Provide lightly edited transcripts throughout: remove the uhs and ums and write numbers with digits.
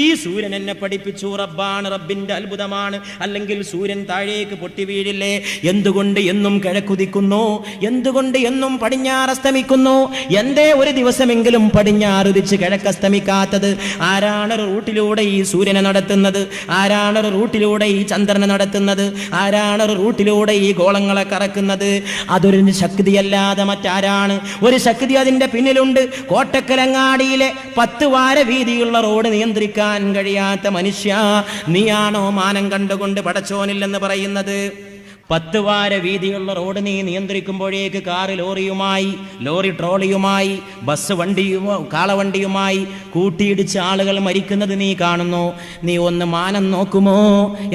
ഈ സൂര്യൻ എന്നെ പഠിപ്പിച്ചു, റബ്ബാണ്, റബ്ബിന്റെ അത്ഭുതമാണ്. അല്ലെങ്കിൽ സൂര്യൻ താഴേക്ക് പൊട്ടി വീഴില്ലേ? എന്തുകൊണ്ട് എന്നും കിഴക്കുദിക്കുന്നു? എന്തുകൊണ്ട് എന്നും പടിഞ്ഞാറസ്തമിക്കുന്നു? എന്തേ ഒരു ദിവസമെങ്കിലും പടിഞ്ഞാറുദിച്ച് കിഴക്കസ്തമിക്കാത്തത്? ആരാണ് റൂട്ടിലൂടെ ഈ സൂര്യനെ നടത്തുന്നത്? ആരാണ് റൂട്ടിലൂടെ ഈ ചന്ദ്രനെ നടത്തുന്നത്? ആരാണ് റൂട്ടിലൂടെ ഈ ഗോളങ്ങളെ കറക്കുന്നത്? അതൊരു ശക്തിയല്ലാതെ മറ്റാരാണ്? ഒരു ശക്തി അതിന്റെ പിന്നിലുണ്ട്. കോട്ടക്കലങ്ങാടിയിലെ 10 വാര വീതിയുള്ള റോഡ് നിയന്ത്രിക്കാൻ കഴിയാത്ത മനുഷ്യ, നീയാണോ മാനം കണ്ടുകൊണ്ട് പടച്ചോനില്ലെന്ന് പറയുന്നത്? 10 വാര വീതിയുള്ള റോഡ് നീ നിയന്ത്രിക്കുമ്പോഴേക്ക് കാറ് ലോറി ട്രോളിയുമായി, ബസ് കാളവണ്ടിയുമായി കൂട്ടിയിടിച്ച് ആളുകൾ മരിക്കുന്നത് നീ കാണുന്നു. നീ ഒന്ന് മാനം നോക്കുമോ?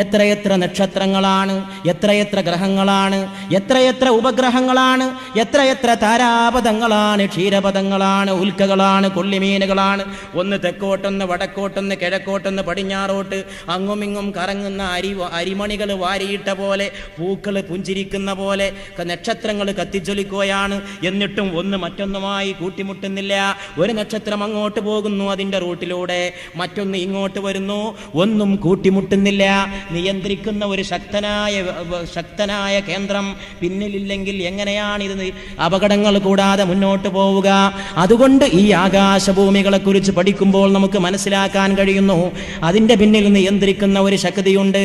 എത്രയെത്ര നക്ഷത്രങ്ങളാണ്, എത്രയെത്ര ഗ്രഹങ്ങളാണ്, എത്രയെത്ര ഉപഗ്രഹങ്ങളാണ്, എത്രയെത്ര താരാപഥങ്ങളാണ്, ക്ഷീരപഥങ്ങളാണ്, ഉൽക്കകളാണ്, കൊള്ളിമീനുകളാണ്. ഒന്ന് തെക്കോട്ടൊന്ന് വടക്കോട്ടൊന്ന് കിഴക്കോട്ടൊന്ന് പടിഞ്ഞാറോട്ട് അങ്ങുമിങ്ങും കറങ്ങുന്ന അരിമണികൾ വാരിയിട്ട പോലെ, പൂക്കൾ പുഞ്ചിരിക്കുന്ന പോലെ നക്ഷത്രങ്ങൾ കത്തിജ്വലിക്കുകയാണ്. എന്നിട്ടും ഒന്ന് മറ്റൊന്നുമായി കൂട്ടിമുട്ടുന്നില്ല. ഒരു നക്ഷത്രം അങ്ങോട്ട് പോകുന്നു അതിന്റെ റൂട്ടിലൂടെ, മറ്റൊന്ന് ഇങ്ങോട്ട് വരുന്നു, ഒന്നും കൂട്ടിമുട്ടുന്നില്ല. നിയന്ത്രിക്കുന്ന ഒരു ശക്തനായ കേന്ദ്രം പിന്നിലില്ലെങ്കിൽ എങ്ങനെയാണ് ഇത് അപകടങ്ങൾ കൂടാതെ മുന്നോട്ട് പോവുക? അതുകൊണ്ട് ഈ ആകാശഭൂമികളെ കുറിച്ച് പഠിക്കുമ്പോൾ നമുക്ക് മനസ്സിലാക്കാൻ കഴിയുന്നു, അതിന്റെ പിന്നിൽ നിയന്ത്രിക്കുന്ന ഒരു ശക്തിയുണ്ട്.